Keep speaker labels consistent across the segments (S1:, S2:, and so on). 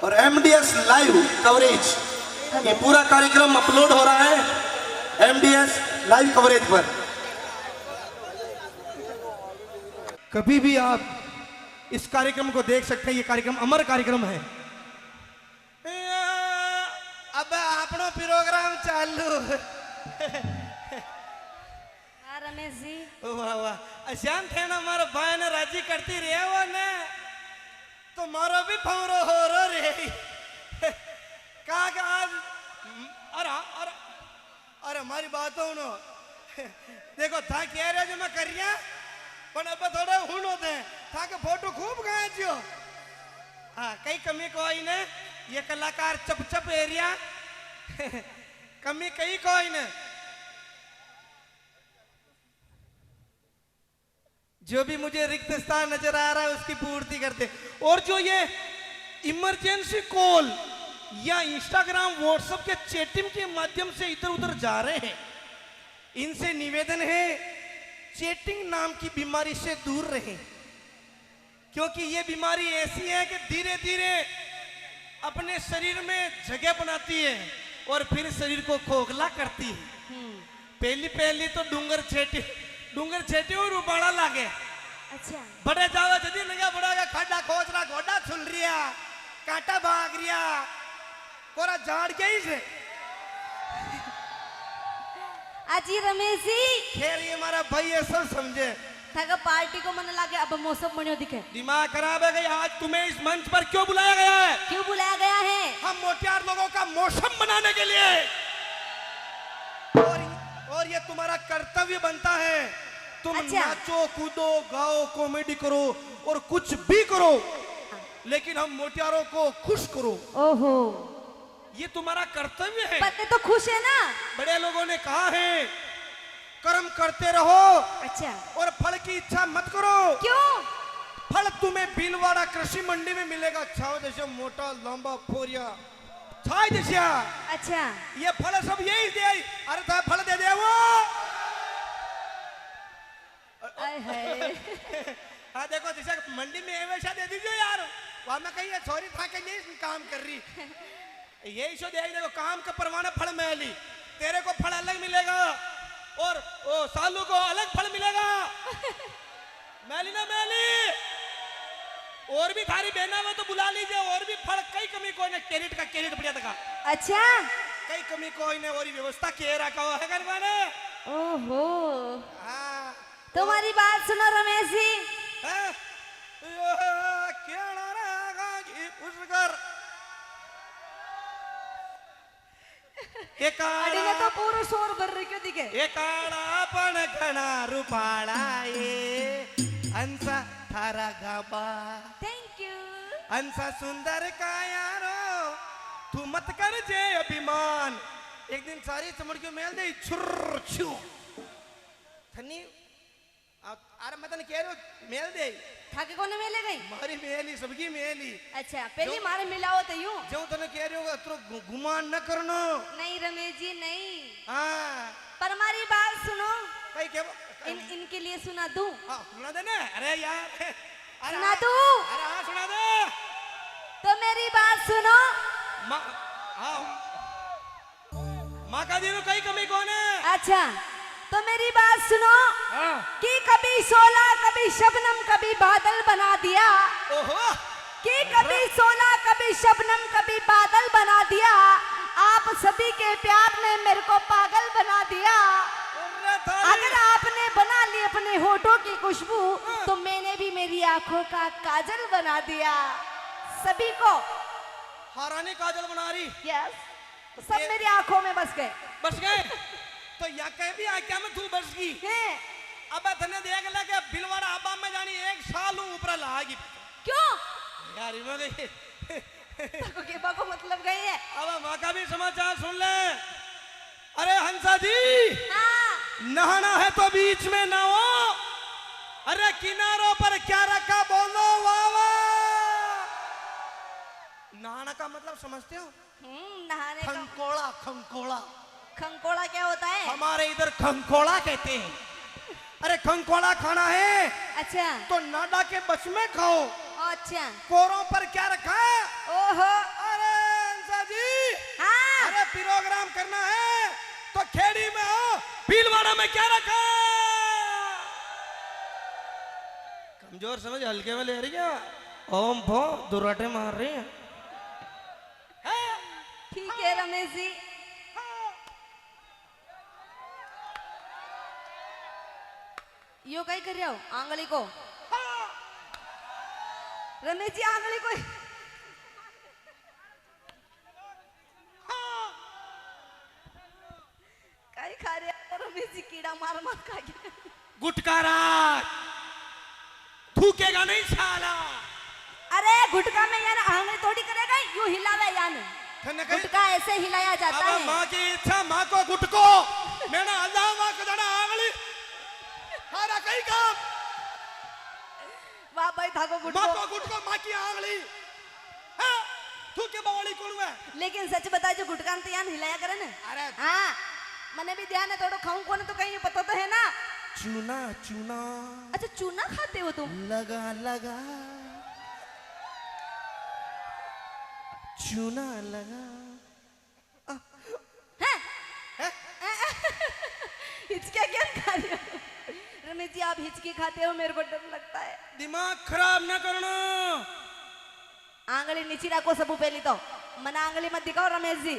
S1: और MDS live coverage, ये पूरा कार्यक्रम अपलोड हो रहा है एमडीएस लाइव कवरेज पर। कभी भी आप इस कार्यक्रम को देख सकते हैं, ये कार्यक्रम अमर कार्यक्रम है।
S2: अब आपनो प्रोग्राम चालू।
S3: रमेश जी
S2: वाह वाह, अशांत है ना, मारो भाई ने राजी करती रहे वो ने तो मारो भी फौरो हो रो रे का आज। अरे अरे अरे हमारी बात हो नो, देखो था कह रहे जो मैं कर रिया पण अब थोड़ा हुन होते हैं था के फोटो खूब गए जो। हाँ कई कमी कोई ने, ये कलाकार चप चप एरिया कमी कई कोई ने, जो भी मुझे रिक्त स्थान नजर आ रहा है उसकी पूर्ति करते। और जो ये इमरजेंसी कॉल या इंस्टाग्राम व्हाट्सएप के चैटिंग के माध्यम से इधर उधर जा रहे हैं, इनसे निवेदन है चैटिंग नाम की बीमारी से दूर रहें, क्योंकि ये बीमारी ऐसी है कि धीरे धीरे अपने शरीर में जगह बनाती है और फिर शरीर को खोखला करती है। पहली पहली तो डूंगर छेटी और उबाड़ा लागे।
S3: अच्छा
S2: बड़े जावा जदी नगा बड़ा का खड्डा खोज रहा, गोडा छुल रिया, कांटा भाग रिया, कोरा झाड़ के ही से।
S3: अजी रमेश जी
S2: खैर ये हमारा भाई ये सब समझे,
S3: थाका पार्टी को मन लागे अब मौसम बनियो दिखे।
S2: दिमाग खराब है गई। आज तुम्हें इस मंच पर क्यों बुलाया गया है?
S3: क्यों बुलाया गया है?
S2: हम मोटियार लोगों का मौसम बनाने के लिए, और ये तुम्हारा कर्तव्य बनता है। तुम
S3: अच्छा।
S2: नाचो कूदो गाओ कॉमेडी करो और कुछ भी करो, लेकिन हम मोटियारों को खुश करो।
S3: ओहो,
S2: ये तुम्हारा कर्तव्य है।
S3: पत्ते तो खुश है ना।
S2: बड़े लोगों ने कहा है कर्म करते रहो
S3: अच्छा,
S2: और फल की इच्छा मत करो।
S3: क्यों?
S2: फल तुम्हें भीलवाड़ा कृषि मंडी में मिलेगा। छाव जैसे मोटा लंबा फोरिया छाई जैसा।
S3: अच्छा
S2: ये फल सब यही दे। अरे तो फल दे दे वो।
S3: आय हाय
S2: हाँ देखो जैसे मंडी में वैसा दे दीजिए यार। वहां में कहीं छोरी था के नहीं काम कर रही, यही सो देख देखो काम का परवाना फल मैली, तेरे को फल अलग मिलेगा और ओ सालू को अलग फल मिलेगा। मैली ना मैली, और भी थारी बहना में तो बुला लीजिए। और भी फल कई कमी कोई ने, कैरेट का कैरेट बढ़िया था।
S3: अच्छा
S2: कई कमी कोई ने और व्यवस्था किए रखा हुआ है घर में।
S3: ओहो,
S2: हाँ
S3: तुम्हारी बात सुनो रमेश जी। अड़ी तो पूरा शोर भर रही क्यों दिखे?
S2: पण घना रूपाळा ये अंसा थारा गाबा।
S3: Thank you.
S2: अंसा सुंदर कायारो तू मत कर जे अभिमान। एक दिन सारी चमड़ियों मेल दे छुर छू थनी। अरे मैं तने कह रहा हूं मेल दे।
S3: थाके कोने मेले गई?
S2: मारी मेली सबकी मेली।
S3: अच्छा पहली मारे मिलाओ तो यूं
S2: जो तने कह रही हूँ तो गुमान न करनो।
S3: नहीं रमेश जी नहीं।
S2: हाँ
S3: पर हमारी बात सुनो।
S2: कहीं क्या
S3: इनके लिए सुना दूं?
S2: हाँ सुना दे ना। अरे यार अरे
S3: सुना दूं?
S2: अरे हाँ सुना दे।
S3: तो मेरी बात सुनो।
S2: माँ का दिन कई कमी कौन है?
S3: अच्छा तो मेरी बात सुनो
S2: हाँ।
S3: कि कभी शोला कभी शबनम कभी बादल बना दिया।
S2: ओहो
S3: कि कभी शोला कभी शबनम कभी बादल बना दिया। आप सभी के प्यार ने मेरे को पागल बना दिया। अगर आपने बना ली अपने होठों की खुशबू तो मैंने भी मेरी आंखों का काजल बना दिया। सभी को
S2: हारानी काजल बना रही।
S3: यस, सब मेरी आंखों में बस गए।
S2: बस गए तो या कह भी आज्ञा में तू बस गई। अब तने देख ले के भिलवाड़ा आबा में जानी एक साल ऊपर लागी।
S3: क्यों
S2: यार इमे गई
S3: के बाको मतलब गई है।
S2: अब माँ का भी समाचार सुन ले। अरे हंसा जी
S3: हाँ।
S2: नहाना है तो बीच में ना हो। अरे किनारों पर क्या रखा बोलो वाह वाह। नहाना का मतलब समझते हो?
S3: नहाने का
S2: खंकोड़ा। खंकोड़ा
S3: खंकोड़ा क्या होता है?
S2: हमारे इधर खंकोड़ा कहते हैं। अरे खंकोड़ा खाना है
S3: अच्छा
S2: तो नाडा के बच में खाओ।
S3: अच्छा
S2: कोरों पर क्या रखा है?
S3: ओहो
S2: भीलवाड़ा में क्या रखा? कमजोर समझ हल्के में ले रही है। ओम भो दुर्राटे मार रही है।
S3: ठीक है रमेश जी। यो कहीं कर रहे हो आंगली को? रमेश जी आंगली को कहीं खा रहे हो रमेश जी? कीड़ा मार मार खा गया।
S2: गुटका रात थूकेगा नहीं साला।
S3: अरे गुटका में यार आंगली थोड़ी करेगा, यूं हिलावे यार। गुटका ऐसे हिलाया जाता है।
S2: माँ की इच्छा माँ को गुटको मैंने अल्लाह माँ को जाना आंगली हारा कहीं काम।
S3: वाह भाई था को गुटको।
S2: माँ को गुटको माँ की आंगली तू के बवाली कौन है?
S3: लेकिन सच बता जो गुटका तो यार हिलाया करे ना।
S2: अरे
S3: हाँ मने भी ध्यान है थोड़ा खाऊं कौन तो कहीं पता तो है ना।
S2: चूना चूना।
S3: अच्छा चूना खाते हो तुम?
S2: लगा लगा चूना लगा।
S3: हिचकिया क्या खा रहे हो? रमेश जी आप हिचकी खाते हो, मेरे को डर लगता है।
S2: दिमाग खराब ना करना।
S3: आंगली नीचे रखो सबू पहली तो मना आंगली मत दिखाओ रमेश जी।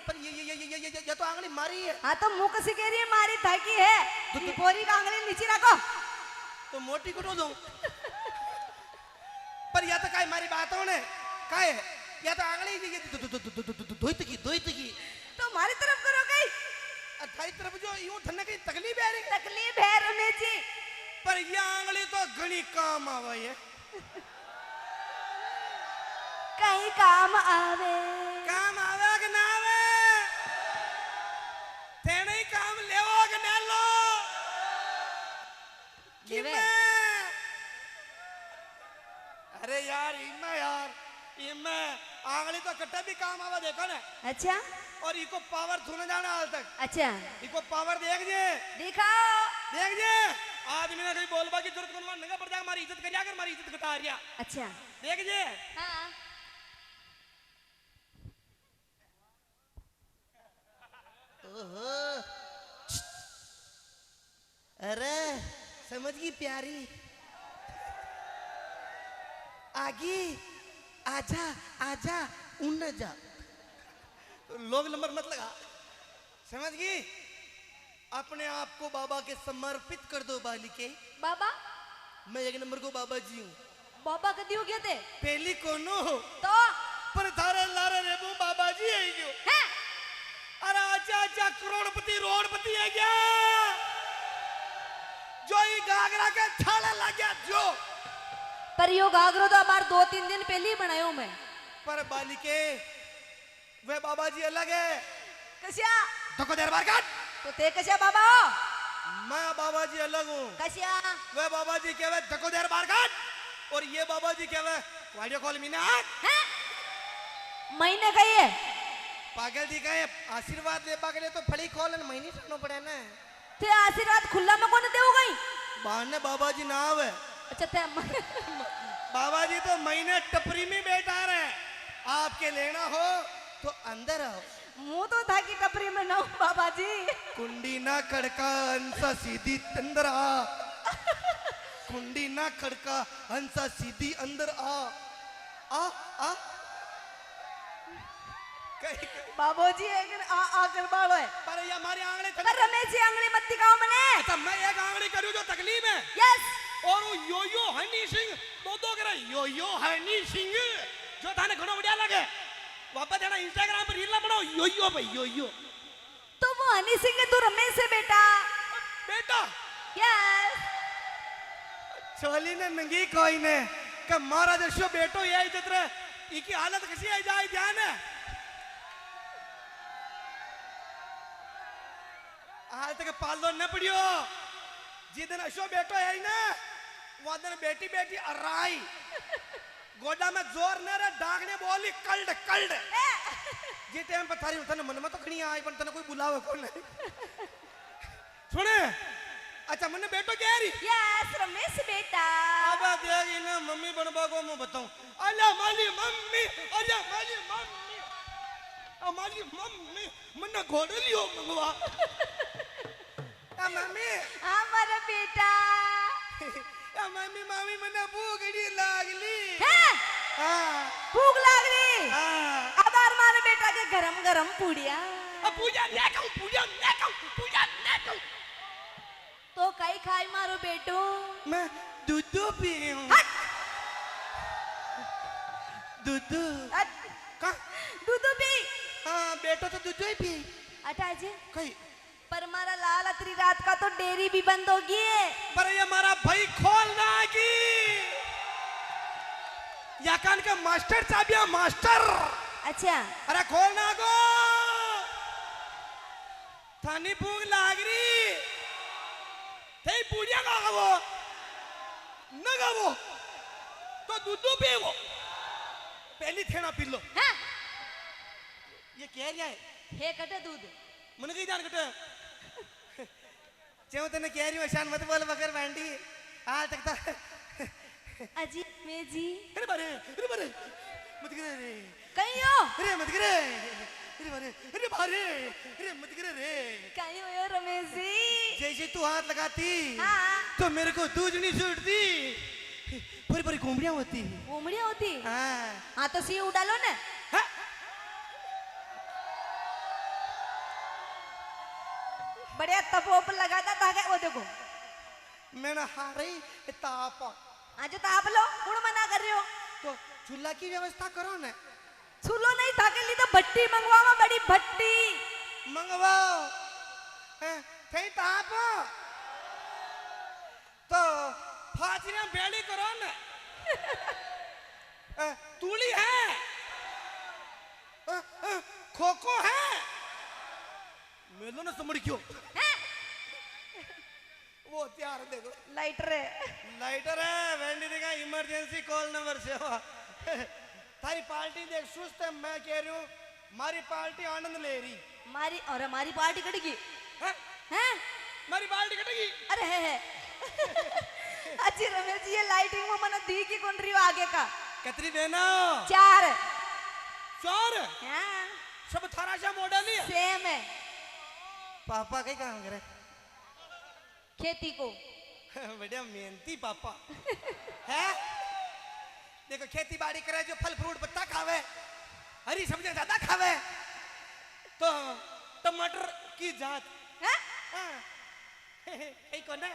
S2: पर ये तो आंगली मारी है।
S3: हाँ तो मुंह कसी कह रही है मारी था की है। तो पोरी का आंगली नीचे रखो
S2: तो मोटी को दूं। पर या तो काय मारी बातों ने काय या तो आंगली धोइत की
S3: तो हमारी तरफ करो गई।
S2: अठाई तरफ जो यूं ठन्ने की तकलीफ है।
S3: तकलीफ है रमेश जी।
S2: पर ये आंगली तो घनी काम आवे है।
S3: कहीं काम आवे।
S2: काम आवे कि ना आवे? तेने ही काम लेवो कि ना लो?
S3: लेवे।
S2: अरे यार इमे आंगली तो कट्टा भी काम आवा देखो ना।
S3: अच्छा
S2: और इको पावर सुने जाना हाल तक।
S3: अच्छा
S2: इको पावर देख जे
S3: दिखाओ।
S2: देख जे आदमी ने कहीं बोलबा की जरूरत कोन नंगा पड़ जाए हमारी इज्जत कर जाकर हमारी इज्जत घटा रिया।
S3: अच्छा
S2: देख जे
S3: हाँ
S2: ओहो अरे समझ गई प्यारी आगे आजा आजा उन जा लोग नंबर मत लगा। समझ गई? अपने आप को बाबा के समर्पित कर दो बालिके।
S3: बाबा
S2: मैं एक नंबर को बाबा जी हूँ।
S3: बाबा कदी हो गए थे
S2: पहली कोनो हो
S3: तो
S2: पर थारे लारे रेबू बाबा जी है क्यों?
S3: है?
S2: अरे आजा आजा करोड़पति रोडपति है क्या? जो ही गागरा के छाले लग गया जो।
S3: पर यो घाघरो तो हमार 2-3 दिन पहले ही बनायो मैं।
S2: पर बालिके वे बाबा जी अलग है।
S3: कसिया
S2: धक्को देर बार काट।
S3: तो ते कसिया बाबा हो?
S2: मैं बाबा जी अलग हूँ।
S3: कसिया
S2: वे बाबा जी कहवे धक्को देर बार काट और ये बाबा जी कहवे वीडियो कॉल में ना
S3: है? महीने कही है
S2: पागल दी गए आशीर्वाद ले पागले तो फड़ी कॉल महीने सुनना पड़े ना।
S3: ते आशीर्वाद खुला में कौन देव गई?
S2: बाहर बाबा जी ना आवे।
S3: अच्छा ते
S2: बाबा जी तो महीने टपरी में बैठा रहे। आपके लेना हो तो अंदर आओ।
S3: मुंह तो था कि टपरी में ना बाबा जी।
S2: कुंडी ना खड़का हंसा सीधी अंदर आ। कुंडी ना खड़का हंसा सीधी अंदर आ आ आ
S3: बाबू जी आ कर बाड़ो है।
S2: पर ये हमारी आंगली
S3: पर रमेश जी आंगली मत दिखाओ मने।
S2: अच्छा मैं एक आंगली करूं जो तकलीफ है।
S3: यस
S2: और वो यो हनी सिंह दो करे यो हनी सिंह जो थाने घणो बढ़िया लगे वापस जाना इंस्टाग्राम पर रील बनाओ यो भाई यो
S3: तो वो हनी सिंह है, तू रमेश से बेटा। यस
S2: छोली ने नंगी कोई ने कि महाराज शो बेटो ये इज्जत रे इकी हालत कैसी है जाए ध्यान है। हाल तक पाल दो न पड़ियो जिस दिन अशो बेटो है ना वह दिन बेटी बेटी अर्राई गोडा में जोर न रे डागने बोली कल्ड कल्ड जी टाइम पर थारी तने मन में तो खणी आई पर तने कोई बुलावे कौन नहीं सुने। अच्छा मने बेटो कह रही
S3: यस रमेश बेटा।
S2: अब देगी ना मम्मी बनबा को मैं बताऊं अल्लाह माली मम्मी हमारी मम्मी मन्ना घोड़े लियो मंगवा मम्मी
S3: हमारा बेटा
S2: मम्मी मम्मी मने भूखड़ी लागली
S3: हैं
S2: हाँ
S3: भूख लाग रही
S2: हाँ
S3: अब हमारे बेटा के गरम गरम पूड़िया
S2: पूजा न कहूं पूजा न कहूं
S3: तो कई खाई मारो बेटो
S2: मैं दूध पीऊं
S3: हट
S2: दूध
S3: हट
S2: का
S3: दूध पी
S2: हाँ बेटा तो दूध ही पी
S3: हटा जी
S2: कहीं
S3: पर हमारा लाल अतरी रात का तो डेयरी भी बंद होगी है
S2: पर ये हमारा भाई खोलना की या कान का मास्टर चाबिया मास्टर
S3: अच्छा
S2: अरे खोलना को थानी भूख लाग रही थे पूड़िया का वो न गावो तो दूध पी वो पहली थेना पी लो
S3: हैं
S2: ये कह रहा है
S3: हे कटे दूध
S2: मन की जान कटे चेव तने कह रही हो शान मत बोल बकर बैंडी आ तकता
S3: अजी मैं जी
S2: अरे बारे मत गिरे रे
S3: कहीं हो
S2: अरे मत गिरे अरे बारे अरे मत गिरे रे
S3: कहीं हो रमेश जी
S2: जैसे तू हाथ लगाती
S3: हाँ
S2: तो मेरे को दूध नहीं छूटती पूरी पूरी घूमड़ियां होती
S3: घूमड़िया होती
S2: हाँ
S3: हाँ तो सी उड़ालो ना
S2: हाँ?
S3: बढ़िया तपोप लगाता था क्या वो देखो
S2: मैंने हारी ताप
S3: आज तो आप लो कौन मना कर रहे हो
S2: तो चूल्हा की व्यवस्था करो ना
S3: छूलो नहीं था के लिए तो भट्टी मंगवावा बड़ी भट्टी
S2: मंगवाओ थे ताप तो फांसियां बेड़ी करो ना तूली है खोखो है मेलो ना समझ क्यों वो त्यार देखो
S3: लाइटर
S2: लाइटर है वेंडी देगा इमरजेंसी कॉल नंबर सेवा थारी पार्टी देख सुस्त है मैं कह रही हूँ हमारी पार्टी आनंद ले रही
S3: हमारी और हमारी पार्टी कटेगी
S2: हैं
S3: हैं
S2: हमारी पार्टी कटेगी
S3: अरे है अच्छी रमेश जी ये लाइटिंग में मना दी की कौन रही हो आगे का
S2: कतरी देना
S3: 4
S2: चार
S3: हाँ
S2: सब थारा सा मॉडल ही है
S3: सेम है
S2: पापा कहीं काम करे
S3: खेती को
S2: बढ़िया मेहनती पापा है देखो खेती बाड़ी करे जो फल फ्रूट पत्ता खावे हरी सब्जियां ज्यादा खावे तो टमाटर की जात
S3: हैं
S2: कौन है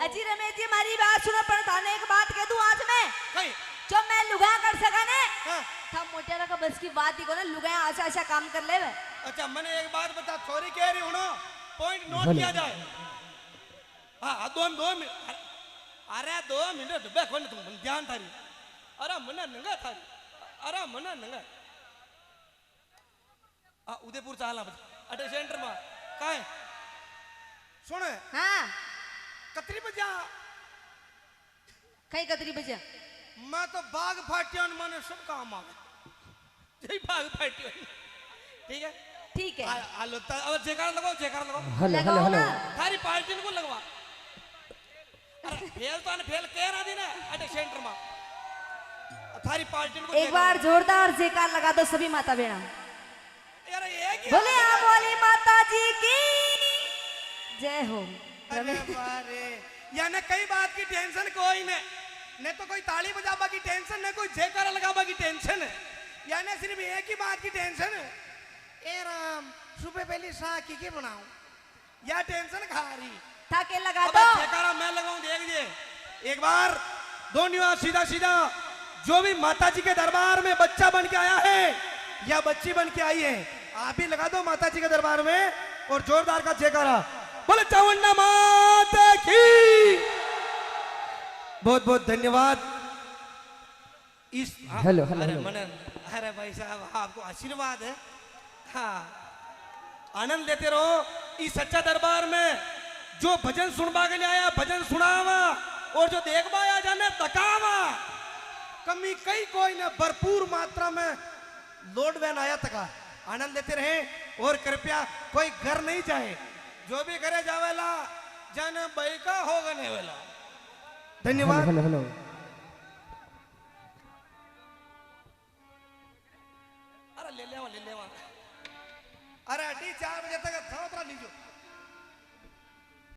S3: अजी रमेश जी हमारी बात सुनो पर थाने एक बात कह दूं आज मैं
S2: कहीं
S3: जो मैं लुगा कर सका ने
S2: हाँ।
S3: था मोटेरा का बस की बात ही को ना लुगा आशा आशा काम कर ले वे
S2: अच्छा मैंने एक बात बता सॉरी कह रही हूँ ना पॉइंट नोट किया जाए हाँ 2 मिनट अरे 2 मिनट डब्बे खोल तुम ध्यान थारी अरे मना नंगा थारी अरे मना नंगा उदयपुर चाला अटे सेंटर में का है सुन
S3: हाँ
S2: कतरी बजा
S3: कहीं कतरी बजा
S2: मैं तो बाग फाटियान माने सब काम आ जय बाग फाटियान ठीक है
S3: ठीक है
S2: आलो अब जेकार लगाओ
S3: लगाओ ना
S2: थारी पार्टी को लगवा अरे फेल तो ने फेल कह रहा थी ना अटे सेंटर में थारी पार्टी को
S3: एक बार जोरदार जयकार लगा दो सभी माता बहना
S2: यार एक ही
S3: बोले आप वाली माता जी की जय हो
S2: अरे बारे यानी कई बात की टेंशन कोई ने तो कोई ताली बजाबा की टेंशन न कोई जयकारा लगाबा की टेंशन है यानी सिर्फ एक ही बात की टेंशन है ए राम सुबह पहली शाह की बनाऊं या टेंशन खा रही
S3: था के लगा
S2: अब
S3: दो
S2: जयकारा मैं लगाऊं देख जे एक बार दो निवास सीधा सीधा जो भी माता जी के दरबार में बच्चा बन के आया है या बच्ची बन के आई है आप भी लगा दो माता जी के दरबार में और जोरदार का जयकारा बोले चावन्ना माता की बहुत बहुत धन्यवाद इस
S4: हेलो
S2: अरे मनन अरे भाई साहब आपको आशीर्वाद है हाँ आनंद लेते रहो इस सच्चा दरबार में जो भजन सुनवा के लिए आया भजन सुनावा और जो देखवा आया जाने तकावा कमी कई कोई ने भरपूर मात्रा में लोड वैन आया तका आनंद लेते रहे और कृपया कोई घर नहीं जाए जो भी करे जावेला जन बैका होगा नहीं वेला धन्यवाद
S4: हेलो
S2: अरे ले ले अरे अटी 4 बजे तक था उतरा लीजो